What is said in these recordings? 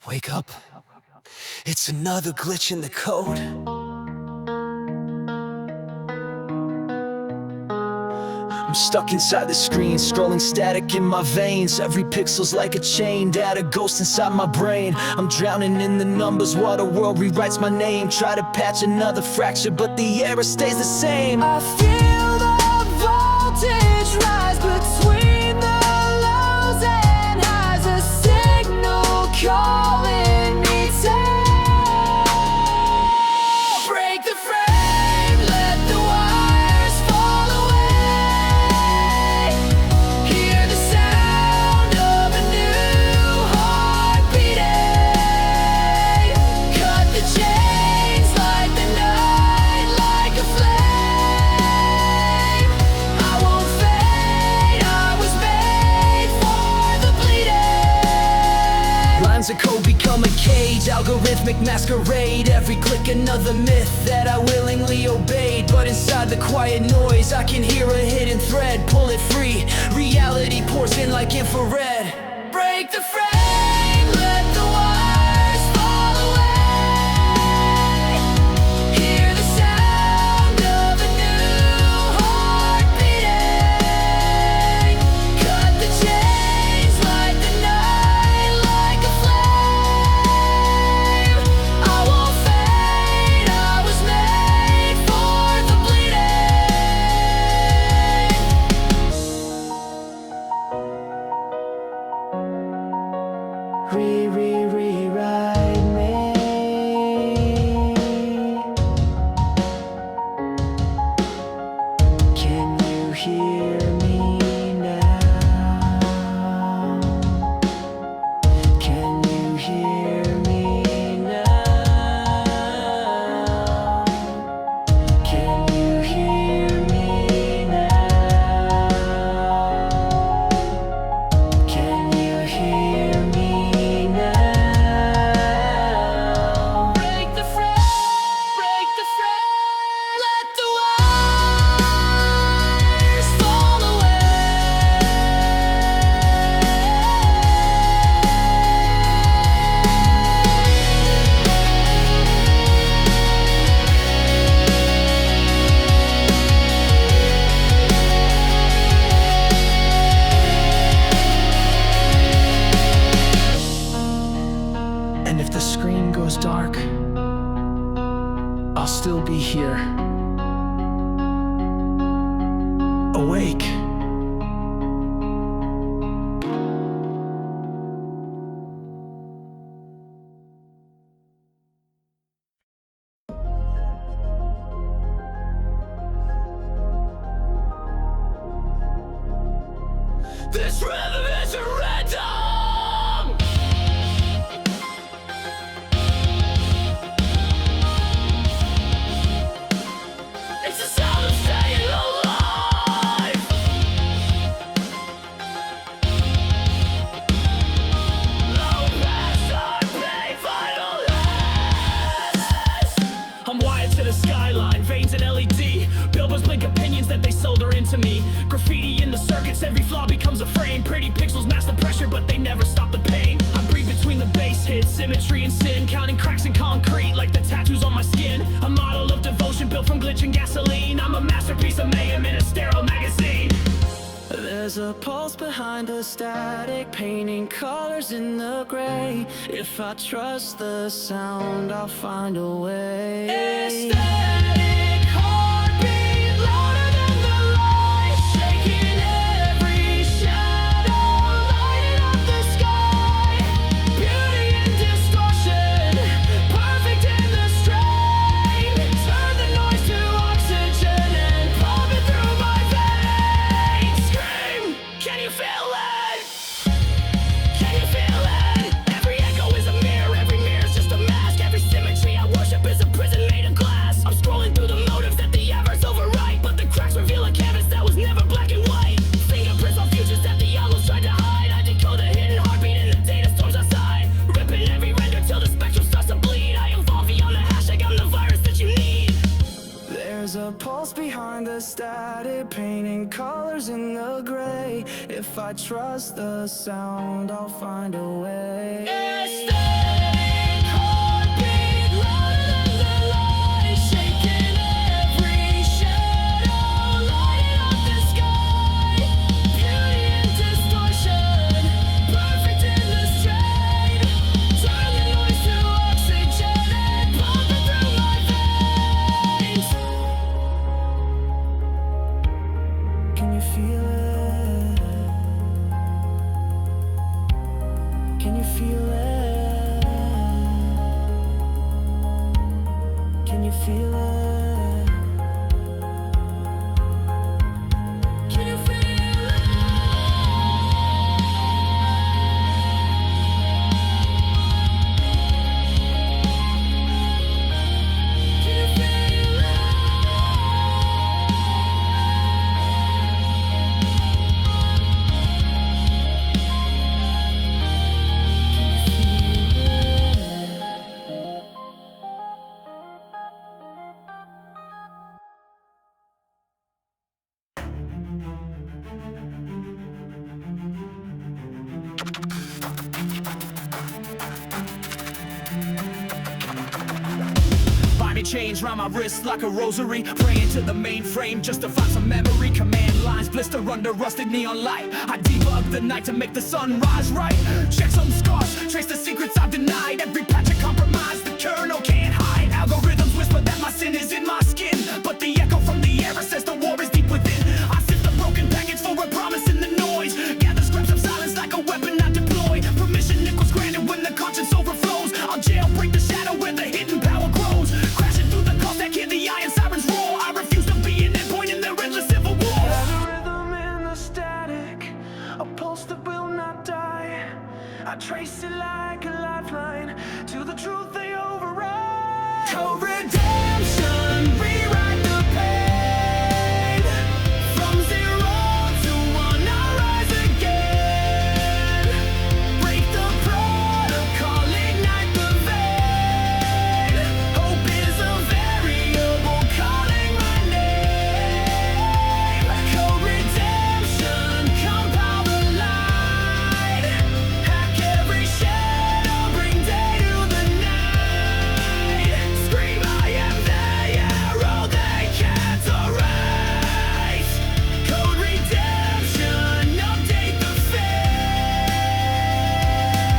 Wake up. It's another glitch in the code. I'm stuck inside the screen, scrolling static in my veins. Every pixel's like a chain, data ghost inside my brain. I'm drowning in the numbers while the world rewrites my name. Try to patch another fracture, but the error stays the same. I feel the voltage rise between the lows and highs. A signal calling me down. Break the frame, let the wires fall away. Hear the sound of a new heart beating. Cut the chains, light the night like a flame. I won't fade, I was made for the bleeding. Lines of code become a cage, algorithmic masquerade. Every click another myth that I willingly obeyed. But inside the quiet noise I can hear a hidden thread. Pull it free, reality pours in like infrared. Break the frame, let the wires fall away. Hear the sound of a new heart beating. Cut the chains, light the night like a flame. I won't fade, I was made for the bleeding. Rewrite me. Can you hear me now? Can you hear me now? Can you hear me now? Can you hear me now? Break the frame, let the wires fall away. And if the screen goes dark, I'll still be here, awake. This rhythm is a rhythm. It's the sound of staying alive. Low past our pain, final last. I'm wired to the skyline, veins and LED. Billboards blink opinions that they solder into me. Graffiti in the circuits, every flaw becomes a frame. Pretty pixels mask the pressure, but they never stop the pain. I breathe between the bass hits, symmetry and sin. Counting cracks in concrete like the tattoos on my skin. A model of devotion built from glitch and gasoline. I'm a masterpiece of mayhem in a sterile magazine. There's a pulse behind the static, painting colors in the gray. If I trust the sound, I'll find a way. Aesthetic heartbeat, louder than the light, shaking every shadow, lighting up the sky. Beauty in distortion, perfect in the strain. Turn the noise to oxygen and pump it through my veins. Scream, can you feel it? Can you feel it? Every echo is a mirror, every mirror's just a mask. Every symmetry I worship is a prison made of glass. I'm scrolling through the motives that the errors overwrite, but the cracks reveal a canvas that was never black and white. Fingerprints on futures that the owls tried to hide. I decode the hidden heartbeat in the data storms outside. Ripping every render till the spectrum starts to bleed. I evolve beyond the hashtag, I'm the virus that you need. There's a pulse behind the static, painting colors in the gray. If I trust the sound, I'll find a way. Aesthetic chains round my wrist like a rosary. Praying to the mainframe just to find some memory. Command lines blister under rusted neon light. I debug the night to make the sun rise right. Check some scars, trace the secrets I've denied. Every patch of compromise the kernel can't hide. Algorithms whisper that my sin is in my skin, but the echo from the error says the war is deep within. I sift the broken package for a promise in the noise. Gather scraps of silence like a weapon I deploy. Permission equals granted when the conscience overflows. I'll jailbreak the shadow where the hidden power grows. Crashing through the cost that hear the iron sirens roar. I refuse to be an endpoint in their endless civil war. Got a rhythm in the static, a pulse that will not die. I trace it like a lifeline to the truth they override. Code redemption, rewrite the pain. From 0 to 1, I rise again. Break the protocol, ignite the vein. Hope is a variable calling my name. Code redemption, compile the light. Hack every shadow, bring day to the night. Scream, I am the arrow they can't erase. Code redemption, update the fate.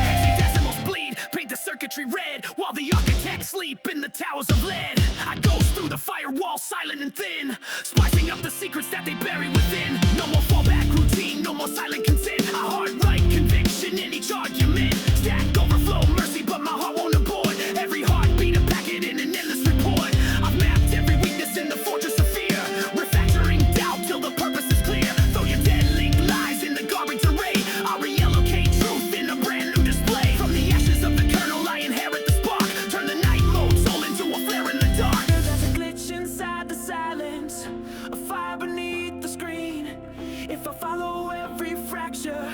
Hexadecimals bleed, paint the circuitry red, while the architects sleep in the towers of lead. I goes through the firewall, silent and thin, spicing up the secrets that they bury within. No more fallback routine, no more silent consent. I hard right conviction in each argument. Stack overflow mercy, but my heart won't abort. Every heartbeat a packet in an endless report. I've mapped every weakness in the fortress of fear, refactoring doubt till the purpose is clear. Throw your dead link lies in the garbage array. I'll reallocate truth in a brand new display. From the ashes of the kernel I inherit the spark. Turn the night mode soul into a flare in the dark. There's a glitch inside the silence, a fire beneath the screen. If I follow every fracture,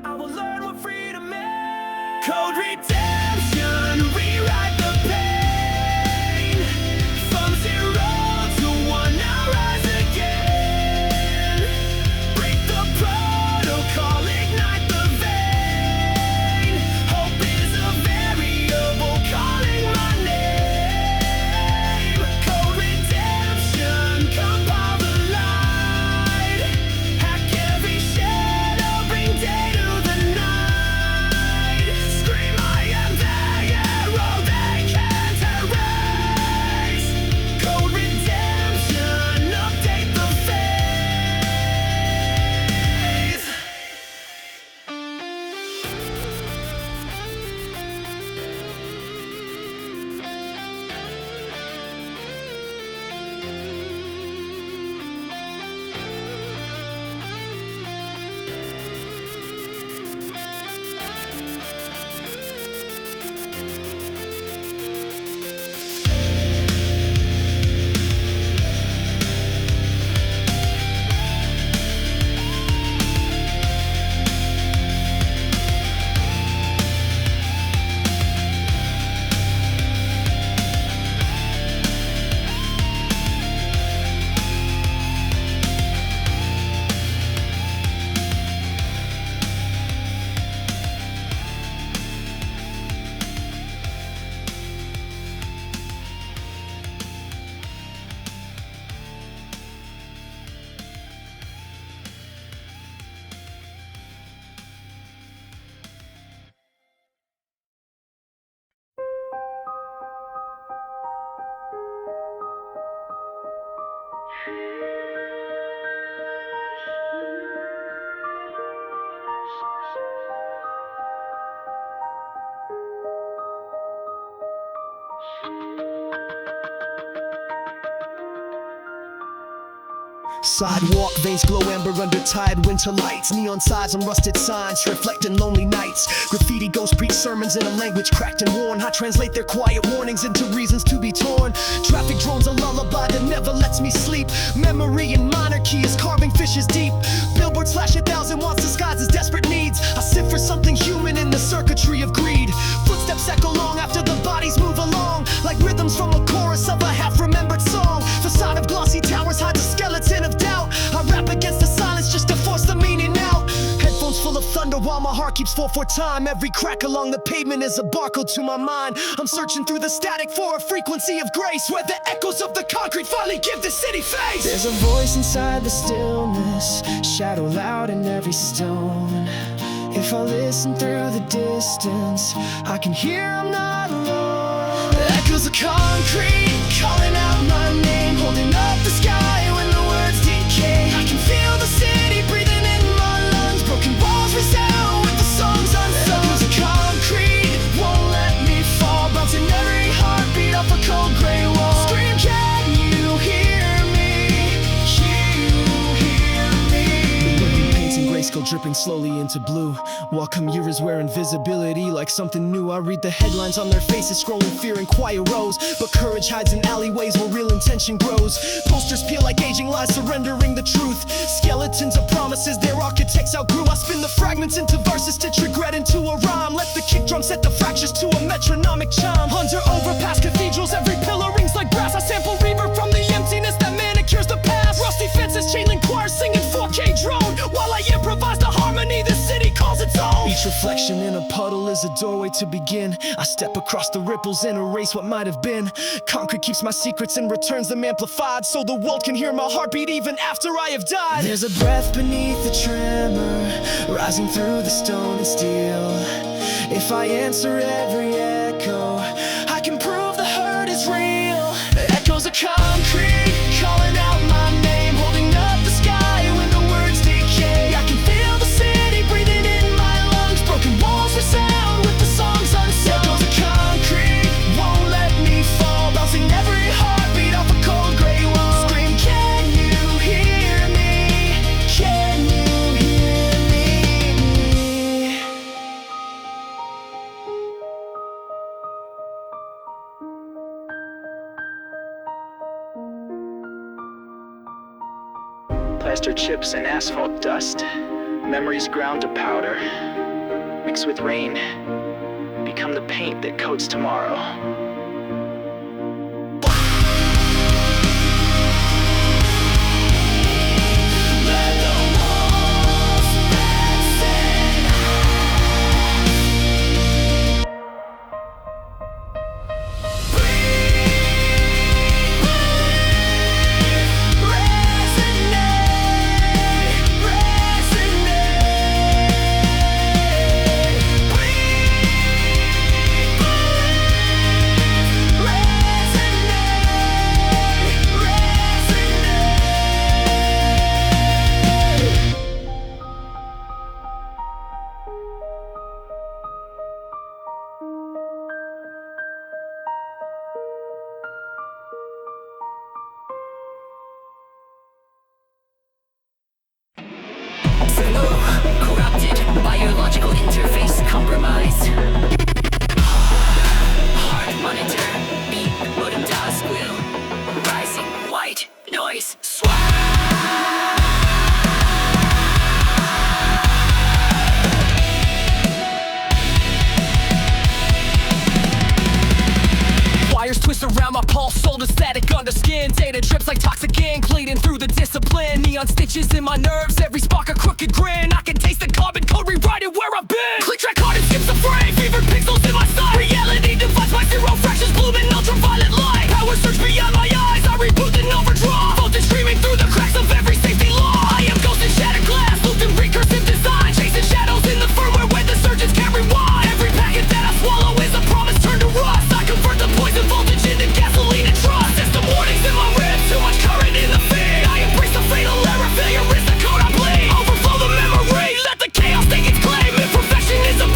I will learn what freedom is. Code redemption, rewrite the pain. From 0 to 1, I rise again. Break the protocol, ignite the vein. Hope is a variable calling my name. Code redemption, compile the light. Hack every shadow, bring day to the night. Scream, I am the arrow they can't erase. Code redemption, update the phase. Sidewalk, veins glow amber under tide, winter lights, neon signs and rusted signs reflecting lonely nights. Graffiti ghosts preach sermons in a language cracked and worn. I translate their quiet warnings into reasons to be torn. Traffic drones a lullaby that never lets me sleep. Memory in monarchy is carving fishes deep. Billboards flash 1,000 watts disguised as desperate needs. I sift for something human in the circuitry of greed. Footsteps echo long after the bodies move along, like rhythms from a chorus of a half-remembered song. Facade of glossy towers hides a skeleton of doubt. I rap against the silence just to force the meaning out. Headphones full of thunder while my heart keeps keeps 4/4 time. Every crack along the pavement is a barcode to my mind. I'm searching through the static for a frequency of grace, where the echoes of the concrete finally give the city face. There's a voice inside the stillness, shadow loud in every stone. If I listen through the distance, I can hear I'm not alone. The echoes of concrete calling out my name, holding up the sky when the words decay. I can feel the city breathing in my lungs, broken walls resound with the songs unsung. The echoes of concrete won't let me fall, bouncing every heartbeat off a cold gray wall. Scream, can you hear me? You hear me? The burning paints in grayscale dripping slowly into blue. Welcome year is wearing visibility like something new. I read the headlines on their faces, scrolling fear in quiet rows, but courage hides in alleyways where real intention grows. Posters peel like aging lies, surrendering the truth. Skeletons of promises their architects outgrew. I spin the fragments into verses, stitch regret into a rhyme. Let the kick drum set the fractures to a metronomic chime. Under overpass cathedrals, every pillar rings like brass. I sample reverb from the emptiness that manicures the past. Rusty fences, chain link choirs singing 4K drone, while I improvise the harmony the city calls its own. Each reflection in a puddle is a doorway to begin. I step across the ripples and erase what might have been. Concrete keeps my secrets and returns them amplified, so the world can hear my heartbeat even after I have died. There's a breath beneath the tremor, rising through the stone and steel. If I answer every echo, I can prove the hurt is real. The echoes of concrete calling out my name, holding up the sky when the words decay. I can feel the city breathing in my lungs, broken walls resound with the songs unsung. The echoes of concrete won't let me fall, bouncing every heartbeat off a cold gray wall. Scream, can you hear me? Can you hear me? Plaster chips and asphalt dust, memories ground to powder, mixed with rain, become the paint that coats tomorrow. Suno, corrupted, biological interface compromised. Heart monitor, beep, modem dial squeal. Rising white noise swirl. Wires twist around my pulse, solder static under skin. Data drips like toxic ink, bleeding through the discipline. Neon stitches in my nerves, every spark a crooked grin. I can taste the carbon code, rewrite it where I've been. Glitchrock card and skips the frame, fevered pixels in my sight. Reality divides my zero fractions, blooming ultraviolet light. Power surge beyond my eyes, I reboot and overdraw. Voltage streaming through the cracks of every safety law. I am ghost in shattered glass, looped in recursive design. Chasing shadows in the firmware where the surgeons can't rewind. Every packet that I swallow is a promise turned to rust. I convert the poison voltage into gasoline and trust. System warnings in my ribs, too much current in the feed. I embrace the fatal error, failure is the code I bleed. Overflow the memory, let the chaos take its claim. Imperfection is a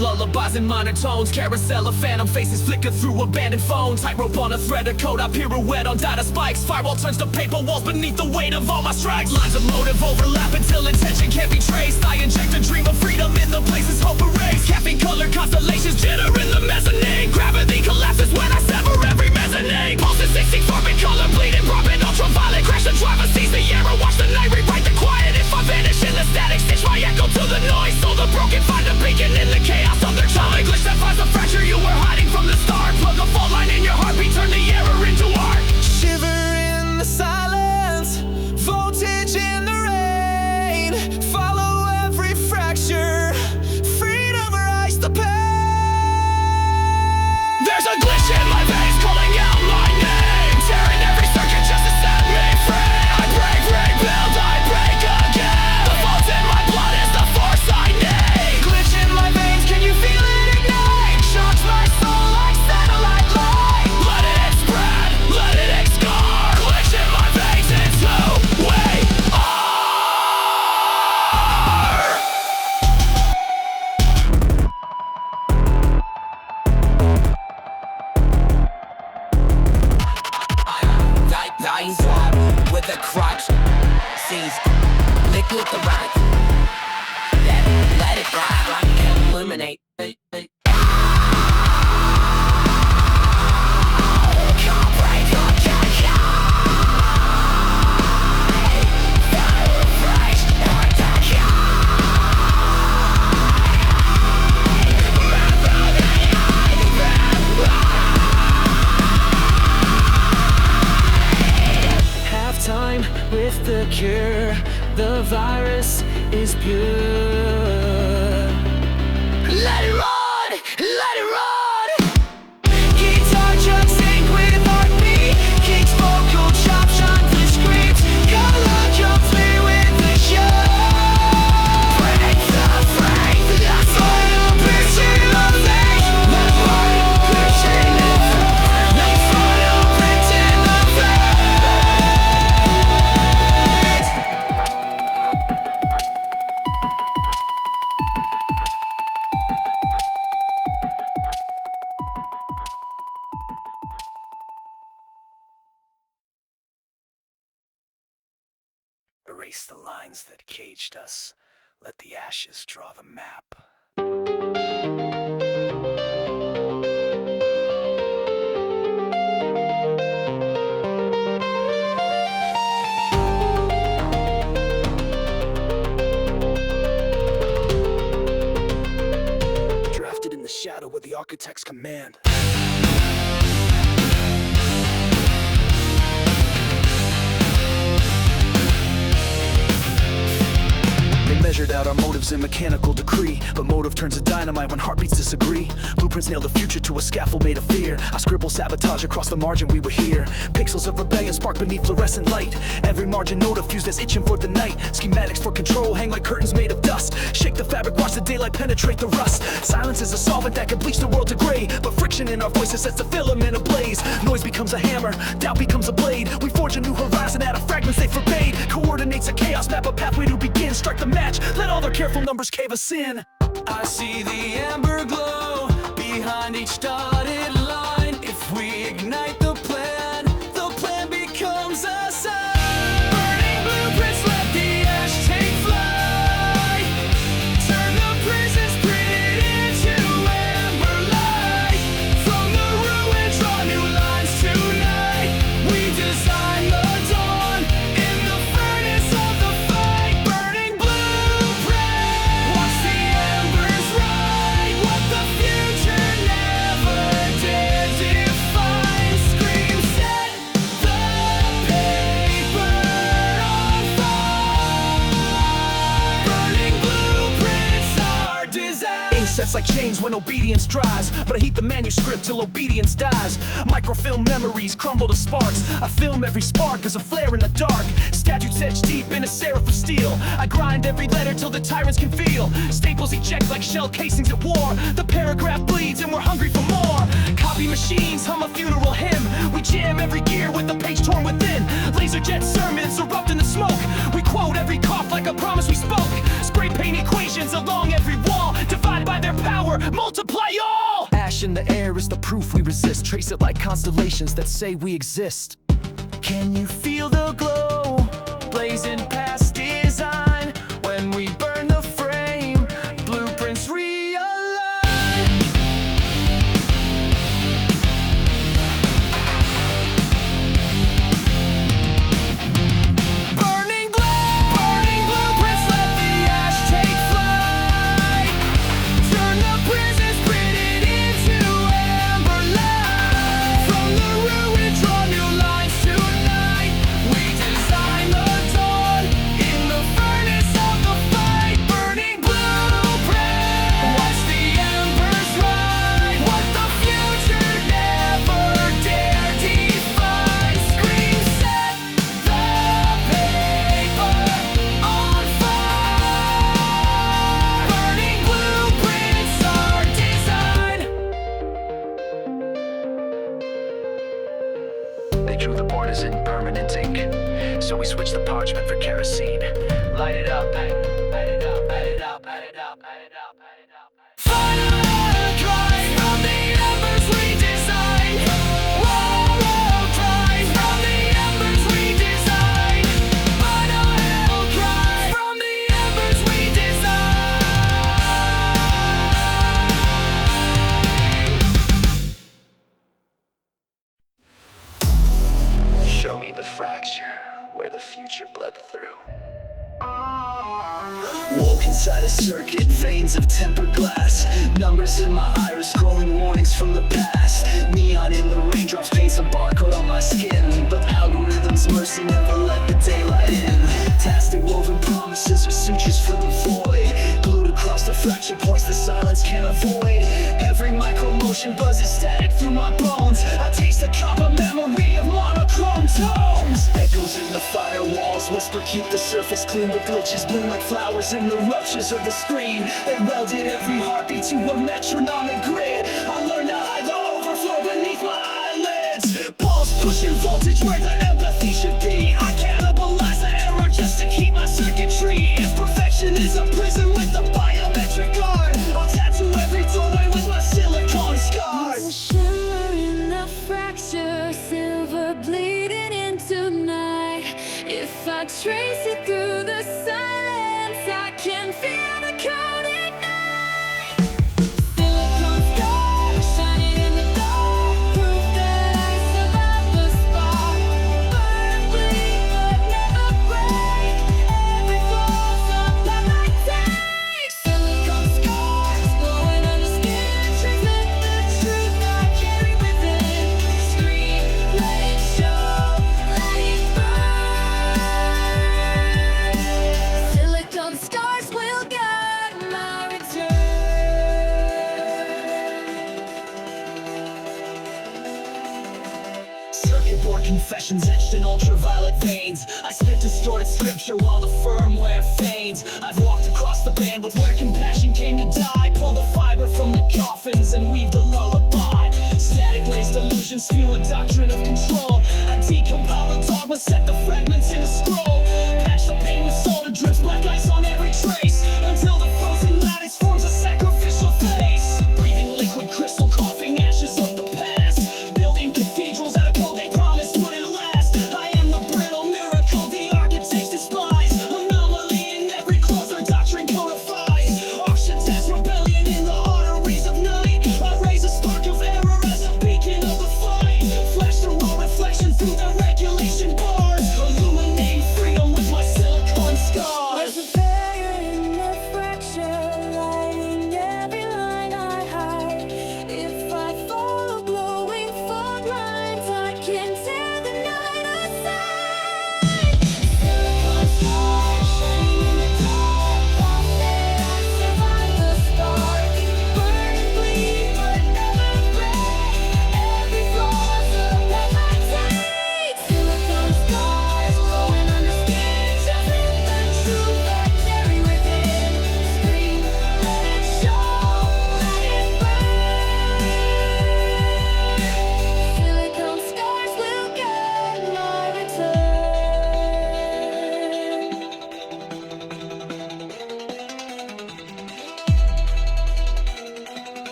lullabies and monotones. Carousel of phantom faces flicker through abandoned phones. Tightrope on a thread of code, I pirouette on data spikes. Firewall turns to paper walls beneath the weight of all my strikes. Lines of motive overlap until intention can't be traced. I inject a dream of freedom in the places hope erased. Caffeine colored constellations jitter in the mezzanine. Gravity collapses when I sever every mezzanine. Pulses 64-bit color bleeding, broadband ultraviolet. Crash the driver, sees the error, watch the night rewrite the quiet. If I vanish in the static, stitch my echo to the noise. So the broken find a beacon in the chaos of their charm. Glitch that finds the fracture you were hiding from the start. Plug a fault line in your heartbeat, turn the error into art. Shiver in the silence, voltage in the rain. Follow every fracture, freedom rise the pain. There's a glitch in my veins calling out my name, tearing every circuit just to set me free. I break, rebuild, I break again. The fault in my blood is the force I need. Glitch in my veins, can you feel it ignite? Shocks my soul like satellite light. Let it spread, let it explore. Glitch in my veins, it's who we are. Dying with a crutch, sees liquid the right. Let it ride, illuminate. Time with the cure, the virus is pure. Let it run, let it run. Guitar chuck sync with heartbeat, kicks vocal chop shine the screams. Color jumps me with the show. Break the frame, the Final picture of age, the final picture of age, the final picture of age. Erase the lines that caged us. Let the ashes draw the map. Drafted in the shadow with the architect's command. Measured out our motives in mechanical decree, but motive turns to dynamite when heartbeats disagree. Blueprints nail the future to a scaffold made of fear. I scribble sabotage across the margin we were here. Pixels of rebellion spark beneath fluorescent light. Every margin node fused as itching for the night. Schematics for control hang like curtains made of dust. Shake the fabric, watch the daylight penetrate the rust. Silence is a solvent that can bleach the world to gray, but friction in our voices sets the filament ablaze. Noise becomes a hammer, doubt becomes a blade. We forge a new horizon out of fragments they forbade. Coordinates a chaos, map a pathway to begin. Strike the match, let all their careful numbers cave us in. I see the amber glow behind each dotted line. If we ignite the plan becomes a sign. Burning blueprints, let the ash take flight. Turn the prison's grid into amber light. From the ruins, draw new lines tonight. We design the dawn in the furnace of the fight. Burning blueprint, watch the embers rise. What the future never did define. Scream, set the paper on fire. Burning blueprints are design. Ink sets like chains when obedience dries, but I heat the manuscript till obedience dies. Microfilm memories crumble to sparks. I film every spark as a flare in the dark. Statutes etched deep in a seraph of steel. I grind every letter till the tyrants can feel. Staples eject like shell casings at war. The paragraph bleeds and we're hungry for more. Copy machines hum a funeral hymn. We jam every gear with the page torn within. Laser jet sermons erupt in the smoke. We quote every cough like a promise we spoke. Spray paint equations along every wall. Divide by their power, vibration, the air is the proof we resist. Trace it like constellations that say we exist. Can you feel the glow blazing past design when we burn the frame? Blueprints realign. Burning blueprints, let the ash take flight. Turn the prisons printed into amber light. From the ruin, draw new lines tonight. We design the dawn in the furnace of the fight. Burning blueprints, watch the embers rise. What the future never dared define. Scream, set the paper on fire. Burning blueprints are design. They drew the borders in permanent ink, so we switched the parchment for kerosene. Light it up, light it up, light it up, light it up, light it up, light it up. Final cry from the embers we design. War cry from the embers we design. Final cry from the embers we design. Show me the fracture where the future bled through. Woke inside a circuit, veins of tempered glass. Numbers in my iris, scrolling warnings from the past. Neon in the raindrops paints a barcode on my skin. But algorithms' mercy never let the daylight in. Tastic woven promises are sutures for the void. Glued across the fracture points the silence can't avoid. Every micro motion buzzes static through my bones. I taste the copper memory of monochrome tones. Echoes in the firewalls whisper, keep the surface clean. The glitches bloom like flowers in the ruptures of the screen. They welded every heartbeat to a metronomic grid. I learned to hide the overflow beneath my eyelids. Pulse pushing voltage where the empathy should be. I cannibalize the error just to keep my circuitry. If perfection is a prison with a biometric guard, I'll tattoo every doorway with my silicone scars. There's a shimmer in the fracture, silver bleeding into night. If I trace it through the silence, I can feel the code ignite. Silicon stars shining in the dark, proof that I survived the spark. Burn, bleed, but never break. Every fall's up that I take. Silicon scars glowing on the skin, transmit the truth I carry within. Scream, let it show, let it burn. Silicon scars will guide my return. Circuit board confessions etched in ultraviolet veins. I spit distorted scripture while the firmware fades. I've walked across the bandwidth where compassion came to die. Pull the fiber from the coffins and weave the lullaby. Static laced illusions spew a doctrine of control. I decompile the dogma, set the fragments in a scroll. Patch the pain with solder drips, black ice on every trace. Until the frozen lattice forms a sacrificial face. Breathing liquid crystal, coughing ashes of the past. Building cathedrals out of code they promised wouldn't last. I am the brittle miracle the architects despise.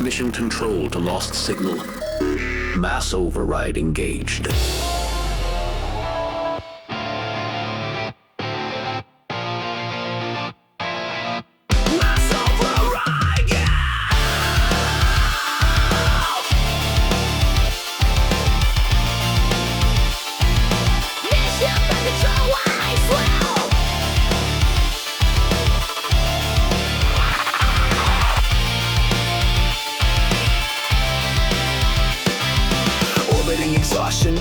Transmission control to lost signal. Mass override engaged.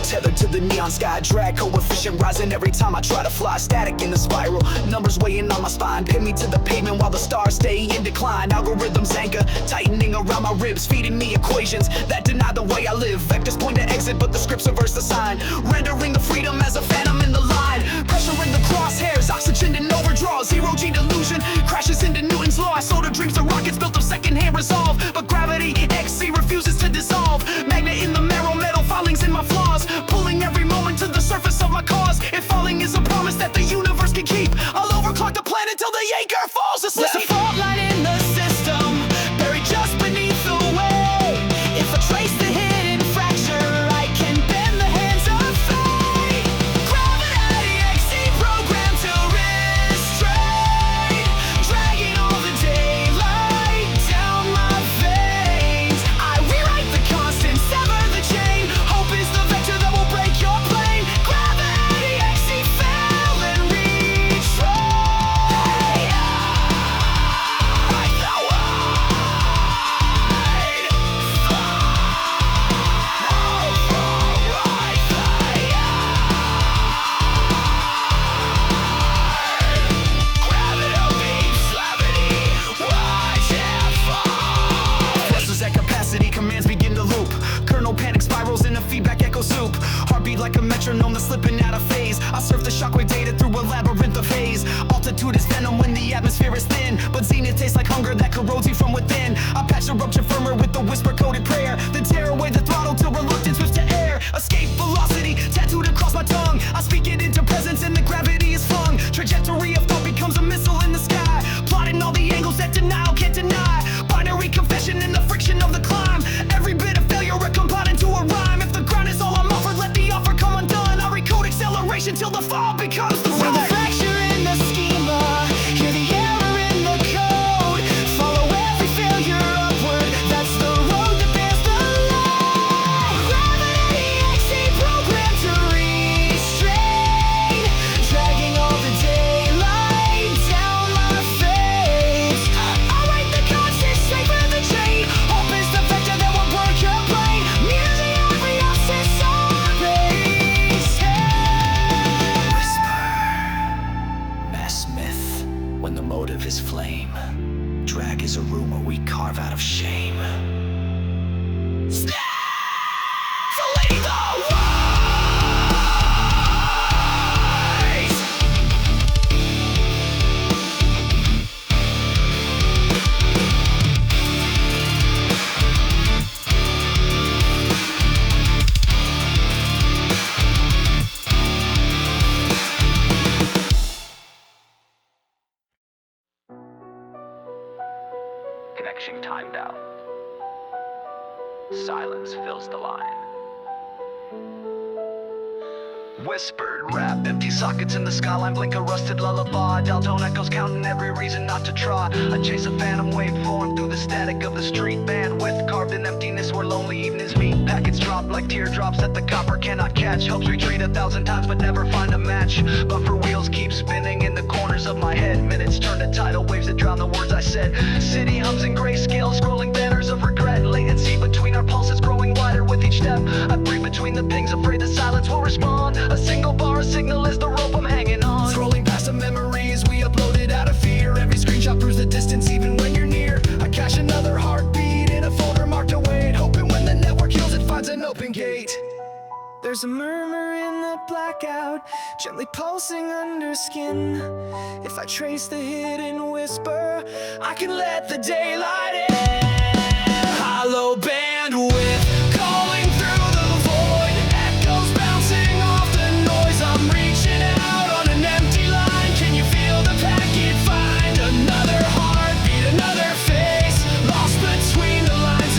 Tethered to the neon sky, drag coefficient rising every time I try to fly. Static in the spiral, numbers weighing on my spine, pin me to the pavement while the stars stay in decline. Algorithms anchor, tightening around my ribs, feeding me equations that deny the way I live. Vectors point to exit, but the scripts reverse the sign, rendering the freedom as a phantom in the line. Pressure in the crosshairs, oxygen in overdraw, zero-G delusion crashes into Newton's law. I sold her dreams to rockets built of second-hand resolve, but Gravity.exe refuses to dissolve. Magnet in the marrow, metal filings in my flaws, pulling every moment to the surface of my cause. If falling is a promise that the universe can keep, I'll overclock the planet till the Jaeger falls asleep. There's a fault line in the system, buried just beneath the way. If I trace the hidden fracture, I can bend the hands of fate. Gravity.exe programmed to restrain, dragging all the daylight down my veins. I rewrite the constant, sever the chain. Hope is the vector that will break your plane. Gravity.exe fell and retried. Thrusters at capacity, commands begin to loop. Kernel panic spirals in a feedback echo soup. Heartbeat like a metronome that's slipping out of phase. I surf the shockwave data through a labyrinth of haze. Altitude is venom when the atmosphere is thin, but zenith tastes like hunger that corrodes you from within. I patch the rupture firmer with the whisper-coded prayer, then tear away the throttle till reluctance whips to air. Escape velocity tattooed across my tongue. I speak it into presence and the gravity is flung. Trajectory of thought becomes a missile in the sky, plotting all the angles that denial can't deny. Binary confession in the friction of the climb. Every bit of failure recombined into a rhyme. If the grind is all I'm offered, let the offer come undone. I recode acceleration till the fall becomes the Feel the ride. fracture in the schema, hear the error in the code. Follow every failure upward, that's the road that bears the light. Gravity.exe programmed to restrain, dragging all the daylight down my face. I write the constant, safer the chain. Hope is the vector that will work your brain. Music every abscess on base. Mass myth, when the motive is flame. Drag is a rumor we carve out of shame. For leading the wise. Connection timed out. Silence fills the line. Whispered rap, empty sockets in the skyline, blink a rusted lullaby. Dial tone echoes counting every reason not to try. I chase a phantom waveform through the static of the street. Bandwidth carved in emptiness where lonely evenings meet. Packets drop like teardrops that the copper cannot catch. Hopes retreat 1,000 times but never find a match. Buffer wheels keep spinning in the corners of my head. Minutes turn to tidal waves that drown the words I said. City hums in grayscale, scrolling banners of regret. Latency between our pulses growing wider with each step. I breathe between the pings, afraid the silence will respond. A single bar, a signal is the rope I'm hanging on. Scrolling past the memories we uploaded out of fear. Every screenshot proves the distance even when you're near. I cache another heartbeat in a folder marked await, hoping when the network heals it finds an open gate. There's a murmur in the blackout, gently pulsing under skin. If I trace the hidden whisper, I can let the daylight in. Hollow bandwidth calling through the void, echoes bouncing off the noise. I'm reaching out on an empty line. Can you feel the packet find another heartbeat, another face lost between the lines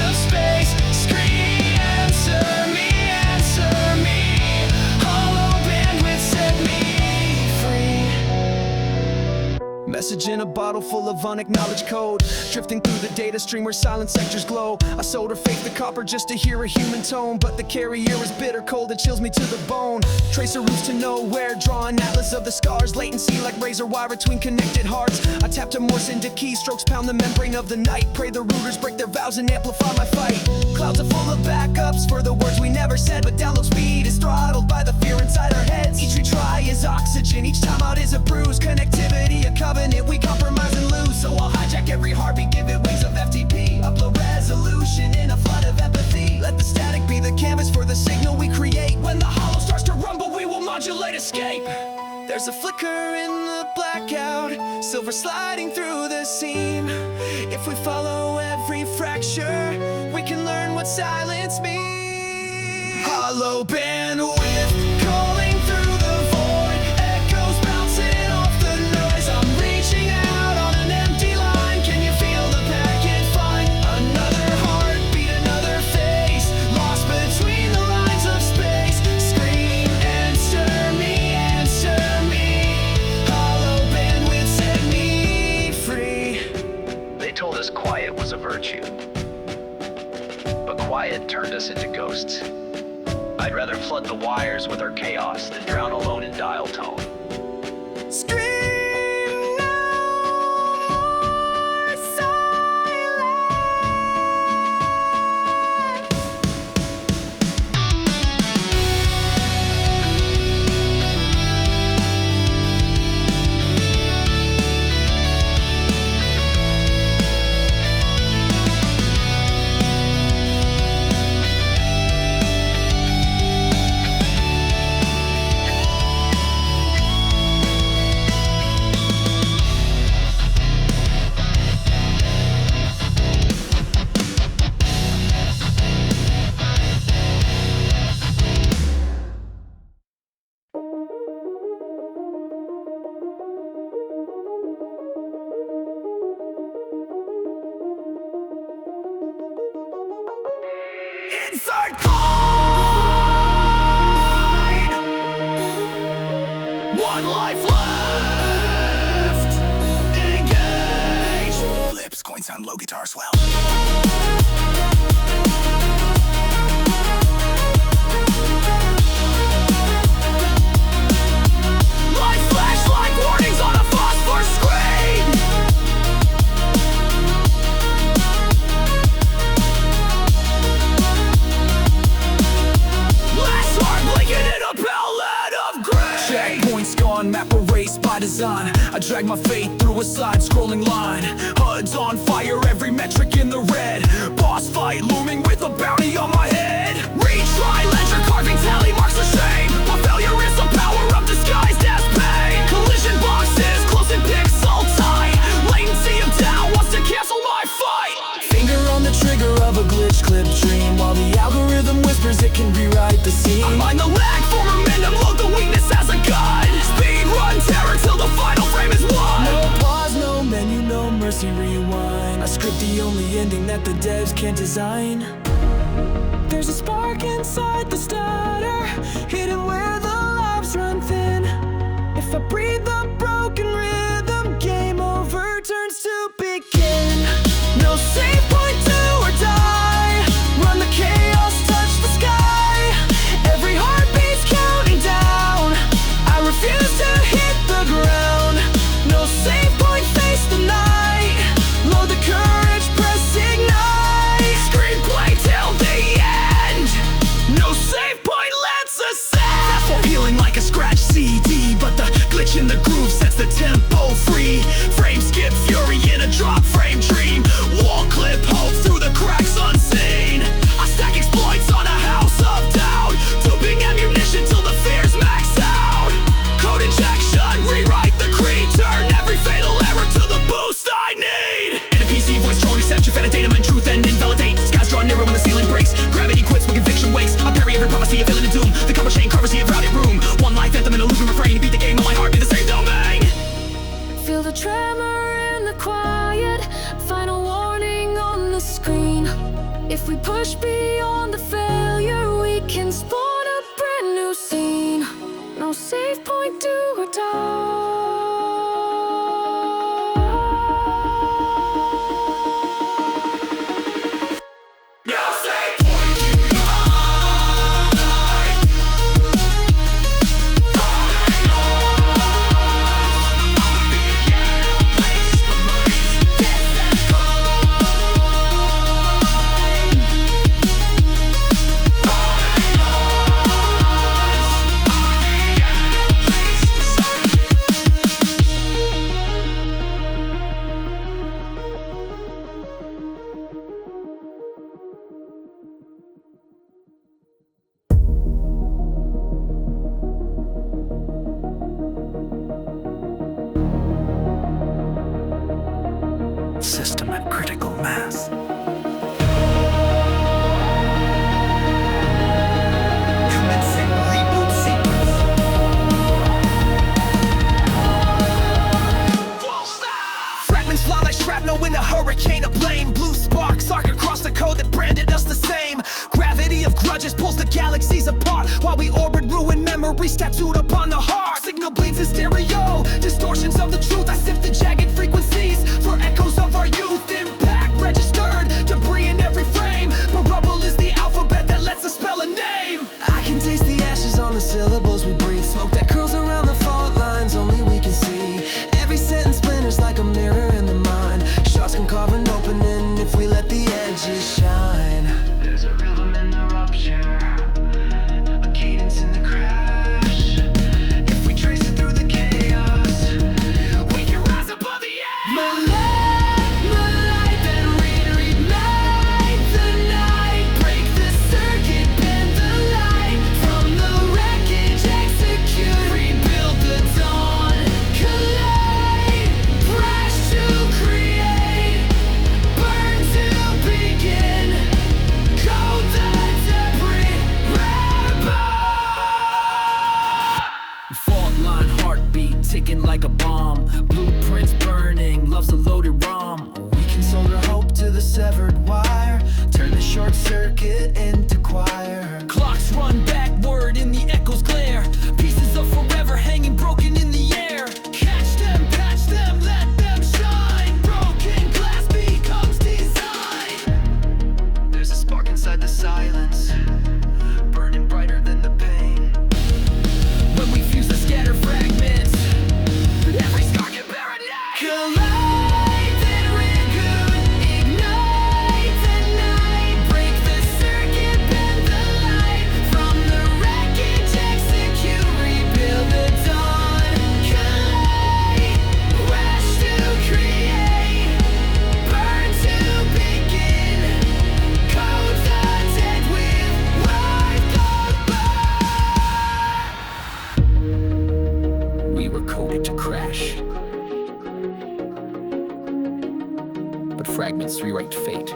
Message in a bottle full of unacknowledged code, drifting through the data stream where silent sectors glow. I sold her faith to copper just to hear a human tone, but the carrier is bitter cold, it chills me to the bone. Tracer roots to nowhere, draw an atlas of the scars. Latency like razor wire between connected hearts. I tap to Morse into keystrokes, pound the membrane of the night. Pray the rooters break their vows and amplify my fight. Clouds are full of backups for the words we never said, but download speed is throttled by the fear inside our heads. Each retry is oxygen, each time out is a bruise. Connectivity, a covenant, we compromise and lose. So I'll hijack every heartbeat, give it wings of FTP. Upload resolution in a flood of empathy. Let the static be the canvas for the signal we create. When the hollow starts to rumble, we will modulate escape. There's a flicker in the blackout, silver sliding through the seam. If we follow every fracture, we can learn what silence means. Hollow bandwidth calling through the void, echoes bouncing off the noise. I'm reaching out on an empty line. Can you feel the packet flying? Another heartbeat, another face, lost between the lines of space. Scream, answer me, answer me. Hollow bandwidth set me free. They told us quiet was a virtue, but quiet turned us into ghosts. I'd rather flood the wires with our chaos than drown alone in dial tone. Scream no more silence. Insert coin. One life left. Engage. Lips, coin sound, low guitar swell. Light flashlight warnings on a phosphor screen. Last heart blinking in a palette of gray. Checkpoints gone, map erased by design. I drag my fate through a side-scrolling line. HUD's on fire, every metric in the red. Boss fight looming with a bounty on my head. Retry, ledger carving tally marks of shame. My failure is the power of disguised as pain. Collision boxes closing pixel tight. Latency of doubt wants to cancel my fight. Finger on the trigger of a glitch clip dream, while the algorithm whispers it can rewrite the scene. I mind the lag for momentum, load the weakness as a gun. Speed run terror till the final frame is won. No pause, no menu, no mercy, rewind. I script the only ending that the devs can't design. There's a spark inside the stutter, hidden where the lives run thin. If I breathe the broken rhythm, game over turns to begin. No save point, do or die. Run the chaos, touch the sky. Every heartbeat's counting down. I refuse to hit the ground. No save point, face the night. Load the courage, press ignite. Screenplay till the end. No save point, let's ascend. Feeling like a scratch CD, but the glitch in the groove sets the tempo free. Frame skip, fury in a drop frame dream. Wall clip, hope through the cracks unseen. I stack exploits on a house of doubt, duping ammunition till the fears max out. Code injection, rewrite the creed. Turn every fatal error to the boost I need. In a PC voice troll reception, metadata and truth and invalidate. Skies draw nearer when the ceiling breaks. Gravity quits when conviction wakes. I parry every prophecy of villain and doom. The cover chain covers the crowded room. One life anthem and illusion refrain. Beat the game on my heart, be the same domain. Feel the tremor in the quiet, final warning on the screen. If we push beyond the failure, we can spawn a brand new scene. No save point, do or die. system at critical mass. Commencing reboot sequence. Fragments fly like shrapnel in a hurricane of blame. Blue sparks arc across the code that branded us the same. Gravity of grudges pulls the galaxies apart, while we orbit ruined memories tattooed upon the heart. Signal bleeds in stereo, distortions of the truth. I sift the jagged frequencies for echoes of our youth. Impact registered, debris in every frame, but rubble is the alphabet that lets us spell a name. I can taste the ashes on the syllables we breathe. Smoke that curls around the fault lines only we can see. Every sentence splinters like a mirror in the mind. Shards can carve an opening if we let the edges shine. There's a rhythm in the rupture, a cadence in the crash. If we trace it through the chaos, We can rise above the edge. Malite, then reignite the night. Break the circuit, bend the light. From the wreckage, execute. Rebuild the dawn. Collide, crash to create. Burn to begin. Code the debris. Fault line heartbeat ticking like a bomb. Blueprints burning, love's a loaded ROM. We can solder hope to the severed wire. Turn the short circuit into choir. Clocks run backward in the echo's glare. Pieces of forever hanging broken in the air. Catch them, patch them, let them shine. Broken glass becomes design. There's a spark inside the silence, burning brighter than the pain. When we fuse the scattered fragments, every scar can bear a name. Collide, then reboot, ignite the night. Break the circuit, bend the light. From the wreckage, execute, rebuild the dawn. Collide, crash to create, burn to begin. Code the dead with life goodbye. We were coded to crash, but fragments rewrite fate.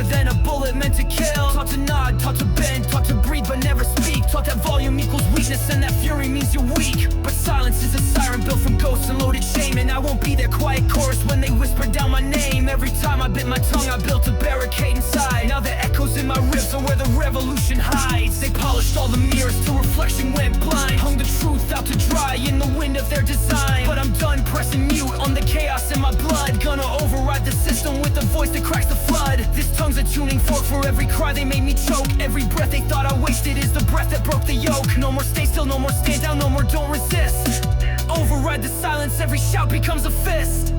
deeper than a bullet meant to kill. Taught to nod, taught to bend, taught to breathe but never speak. Taught that volume equals weakness and that fury means you're weak. But silence is a siren built from ghosts and loaded shame. And I won't be their quiet chorus when they whisper down my name. Every time I bit my tongue I built a barricade inside. Now the echoes in my ribs are where the revolution hides. They polished all the mirrors till reflection went blind. Hung the truth out to dry in the wind of their design. But I'm done pressing mute on the chaos in my blood. Gonna override the system with a voice that cracks the flood. This tongue's a tuning fork for every cry they made me choke. Every breath they thought I wasted is the breath that broke the yoke. No more stay still, no more stand down, no more don't resist. Override the silence voice, every shout becomes a fist.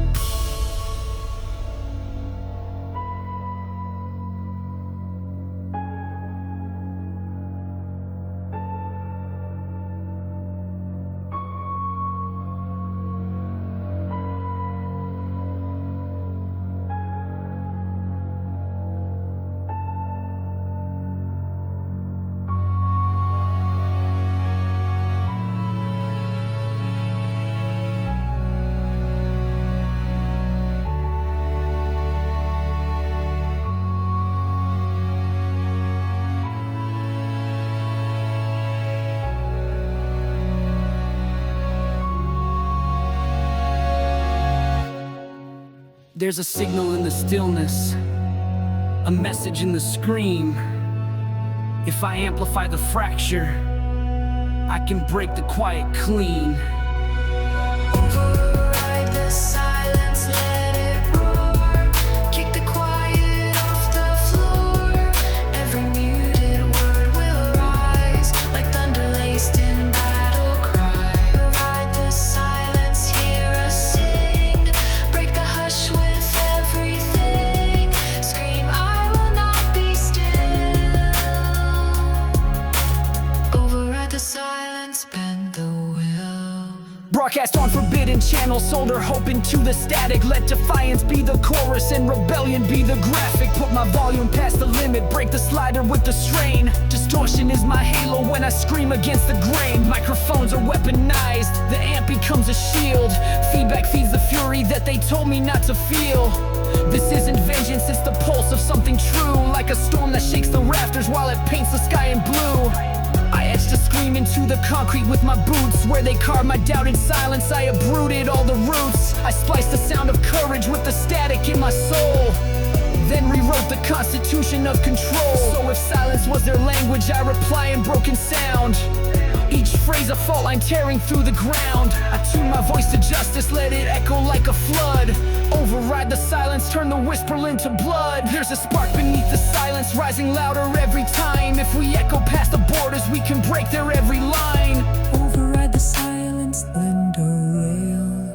There's a signal in the stillness, a message in the scream. If I amplify the fracture, I can break the quiet clean. Override the silence, let it roar. Kick the quiet off the floor. Every muted word will rise, like thunder laced in battle cry. Override the silence, hear us sing. Break the hush with everything. Scream, I will not be still. Override the silence, bend the will. Broadcast on forbidden channels, solder hope into the static. Let defiance be the chorus and rebellion be the graphic. Put my volume past the limit, break the slider with the strain. Distortion is my halo when I scream against the grain. Microphones are weaponized, the amp becomes a shield. Feedback feeds the fury that they told me not to feel. This isn't vengeance, it's the pulse of something true. Like a storm that shakes the rafters while it paints the sky in blue. I etched a scream into the concrete with my boots. Where they carved my doubted silence, I uprooted all the roots. I spliced the sound of courage with the static in my soul, then rewrote the constitution of control. So if silence was their language, I reply in broken sound. Each phrase a fault line tearing through the ground. I tune my voice to justice, let it echo like a flood. Override the silence, turn the whisper into blood. There's a spark beneath the silence, rising louder every time. If we echo past the borders, we can break their every line. Override the silence, lend a rail.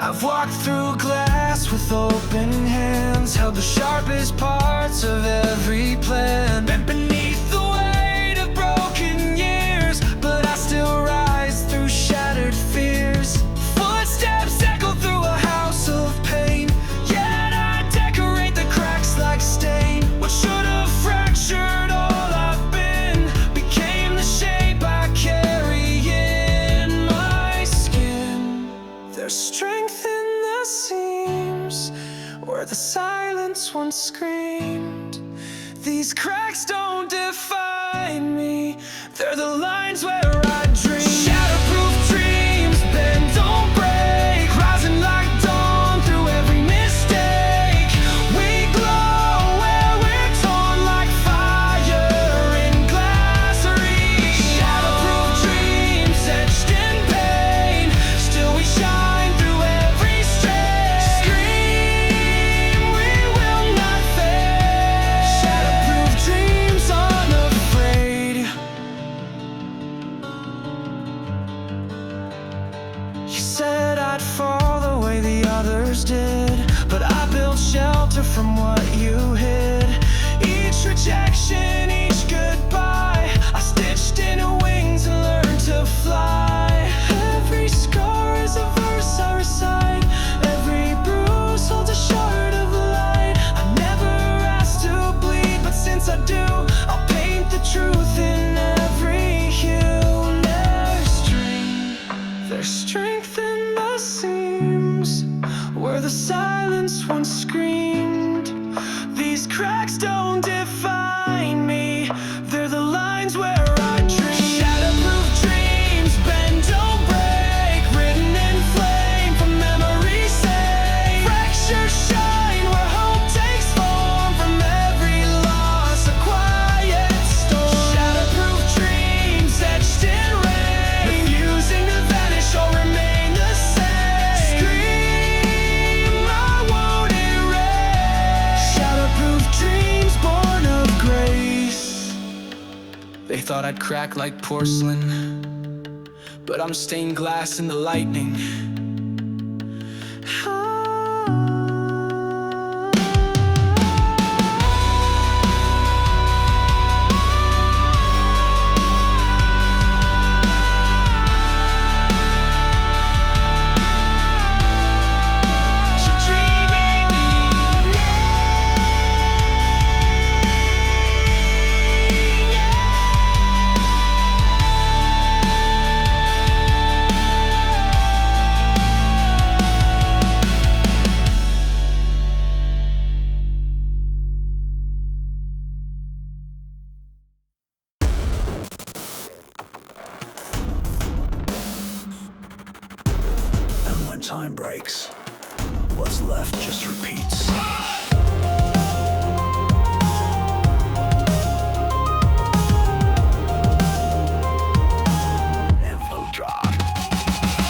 I've walked through glass with open hands, held the sharpest parts of every plan. Bent beneath the weight of broken years, but I still rise through shattered fears. Footsteps echo through a house of pain, yet I decorate the cracks like stain. What should have fractured all I've been became the shape I carry in my skin. There's strength in the seams where the silence once screamed. These cracks don't define me, they're the lines where I dream. Shatterproof dreams, bend, don't break, rising like dawn through every mistake. We glow where we're torn like fire in glassary. Shatterproof dreams etched in pain, still we shine through every strain. Scream, we will not fade. Shatterproof dreams unafraid. You said I'd fall the way the others did, but I built shelter from what you hid. Each rejection, each goodbye, I stitched into wings and learned to fly. Every scar is a verse I recite, every bruise holds a shard of light. I never asked to bleed, but since I do, I'll paint the truth in every hue. There's strength in the seams where the silence once screamed. These cracks don't define me. They're the lines where I dream. Shatterproof dreams, bend, don't break. Written in flame from memory's sake. Fractures shine where hope takes form. From every loss, a quiet storm. Shatterproof dreams etched in rain, refusing to vanish or remain the same. Scream, I won't erase. Shatterproof dreams born of grace. They thought I'd crack like porcelain, but I'm stained glass in the lightning. And when time breaks, what's left just repeats.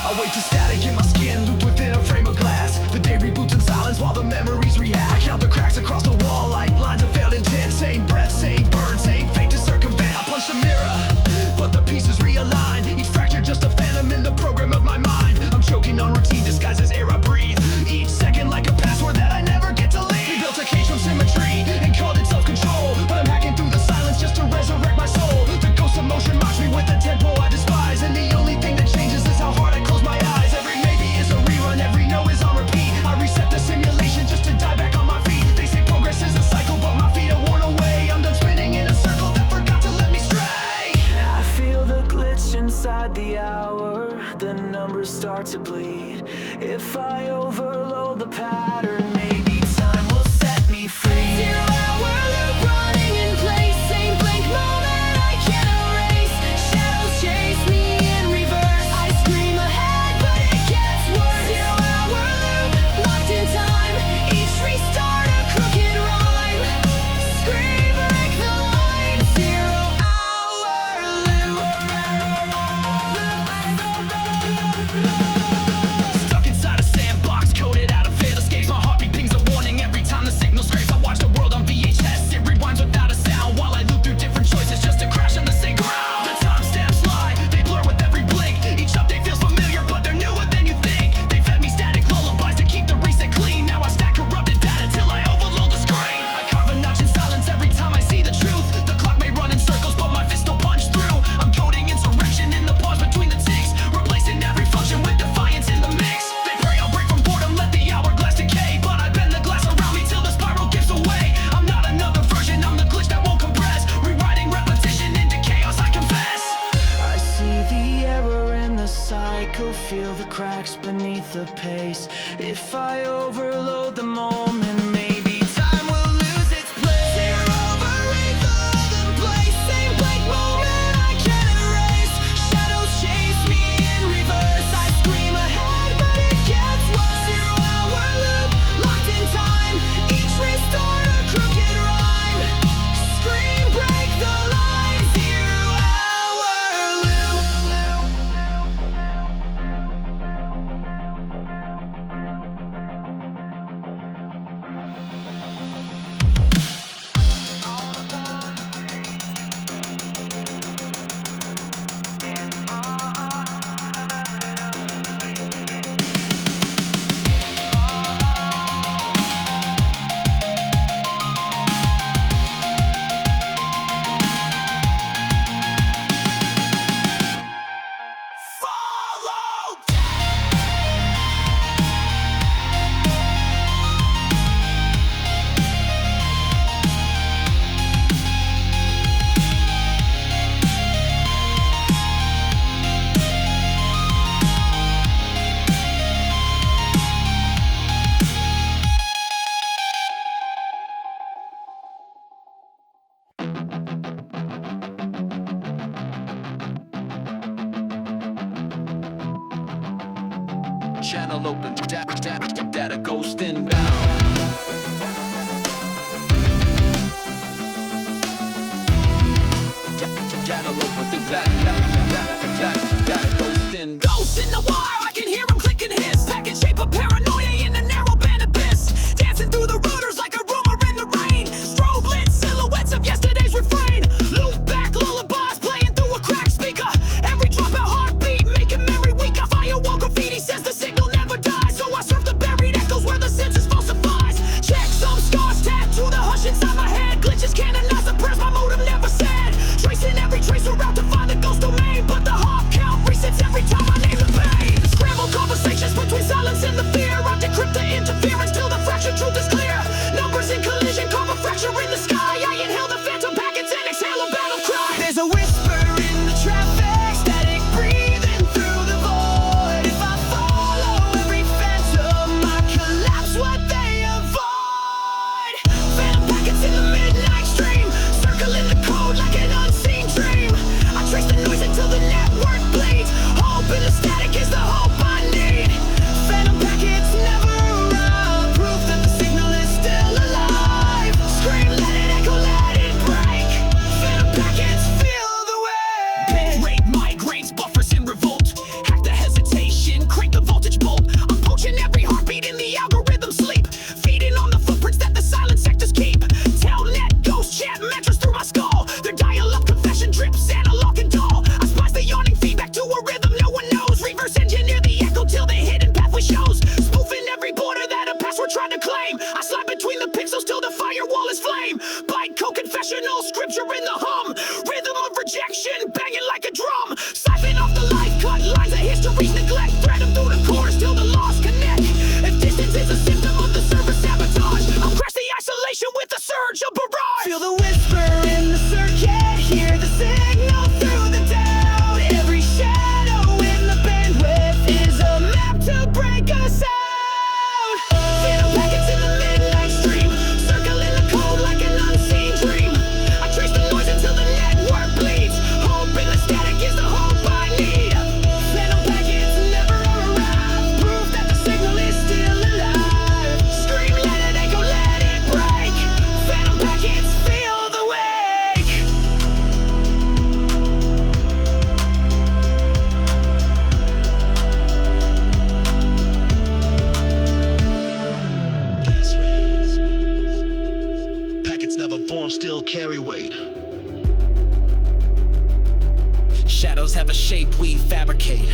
I wait for static in my skin, looped within a frame of glass. The day reboots in silence while the memories react. I count the cracks across the wall like lines of failed intent. Same breath, same burn, same fate to circumvent. I punch the mirror, but the pieces realign. Each fracture just a phantom in the program of my mind. I'm choking on routine disguised as air I breathe. Each second like a password that I never get to leave. We built a cage from symmetry and called it self-control, but I'm hacking through the silence just to resurrect my soul. The ghost of motion mocks me with the tempo I despise, and the only thing that changes is how hard I close my eyes. Every maybe is a rerun, every no is on repeat. I reset the simulation just to die back on my feet. They say progress is a cycle, but my feet are worn away. I'm done spinning in a circle that forgot to let me stray. I feel the glitch inside the hour. The numbers start to bleed. If I overload the pattern, maybe time will set me free. 0-hour loop running in place. Same blank moment I can't erase. Shadows chase me in reverse. I scream ahead, but it gets worse. 0-hour loop, locked in time. Each restart a crooked rhyme. Scream, break the line. 0-hour loop. Stuck inside a sandbox, coded out of failed escapes. My heartbeat pings a warning every time the signal scrapes. I watch the world on VHS, it rewinds without a sound while I loop through different choices just to crash on the same ground. The timestamps lie, they blur with every blink. Each update feels familiar, but they're newer than you think. They fed me static lullabies to keep the reset clean. Now I stack corrupted data till I overload the screen. I carve a notch in silence every time I see the truth. The clock may run in circles, but my fist still punch through. I'm coding insurrection in the pause between the ticks, replacing every function with defiance in the mix. They pray I'll break from boredom, let the hourglass decay, but I bend the glass around me till the spiral gives away. I'm not another version, I'm the glitch that won't compress, rewriting repetition into chaos, I confess. I see the error in the cycle, feel the cracks beneath the pace. If I overload the moment, maybe time will lose its place. Overrate the place, same blank moment I can't erase. Shadows chase me in reverse. I scream ahead, but it gets worse. 0-hour loop, locked in time. Each restart a crooked rhyme. Scream, break the line. 0-hour loop. channel open, data ghost inbound. Channel open, data ghost inbound. Ghosts in the wire, I can hear them click and hiss. Package shape of paranoia in a narrow band abyss. Dancing through the routers like a rumor in the rain. Strobe lit silhouettes of yesterday's refrain. Loop back lullabies playing through a cracked speaker. Every drop a heartbeat, making memory weaker. Firewall graffiti says the signal never dies. So I surf the buried echoes where the senses falsifies. Check some scars, tattoo the hush inside my head. Glitches canonize the prayers my modem never said. Tracing every tracer route to find the ghost domain. But the heart count resets every time I name the pain. Scramble conversations between silence and the fear. I decrypt the interference till the fractured truth is clear. Numbers in collision, carve a fracture in the sky. I inhale the phantom packets and exhale a battle cry. There's a whisper in the traffic, static breathing through the void. If I follow every phantom, I collapse what they avoid. Phantom packets in the midnight stream, circling the code like an unseen dream. I trace the noise until the network bleeds. Hope in the static is the hope I need. Phantom packets never arrive, proof that the signal is still alive. Scream, let it echo, let it break. Phantom packets feel the way. Rate migraines, buffers in revolt. Hack the hesitation, crank the voltage bolt. I'm poaching every heartbeat in the algorithm sleep. Feeding on the footprints that the silent sectors keep. Telnet ghost chant mantras through my skull. Their dial-up confession drips analog and dull. I splice the yawning feedback to a rhythm no one knows. Reverse engineer the echo till the hidden pathway shows. Spoofing every border that a password tried to claim. I slide between the pixels till the firewall is flame. Bytecode confessional, scripture in the hum. Rhythm of rejection, banging like a drum. Siphon off the life, cut lines of history's neglect. Thread them through the chorus till the lost connect. If distance is a symptom of the server sabotage, I'll crash the isolation with a surge of barrage. Feel the whisper in the circuit, hear the signal through the doubt. Every shadow in the bandwidth is a map to break us out. Phantom packets in the midnight stream, circling the code like an unseen dream. I trace the noise until the network bleeds. Hope in the static is the hope I need. Phantom packets never arrive, proof that the signal is still alive. Scream, let it echo, let it break. Phantom packets feel the wake. Packets never born still carry weight. Shadows have a shape we fabricate.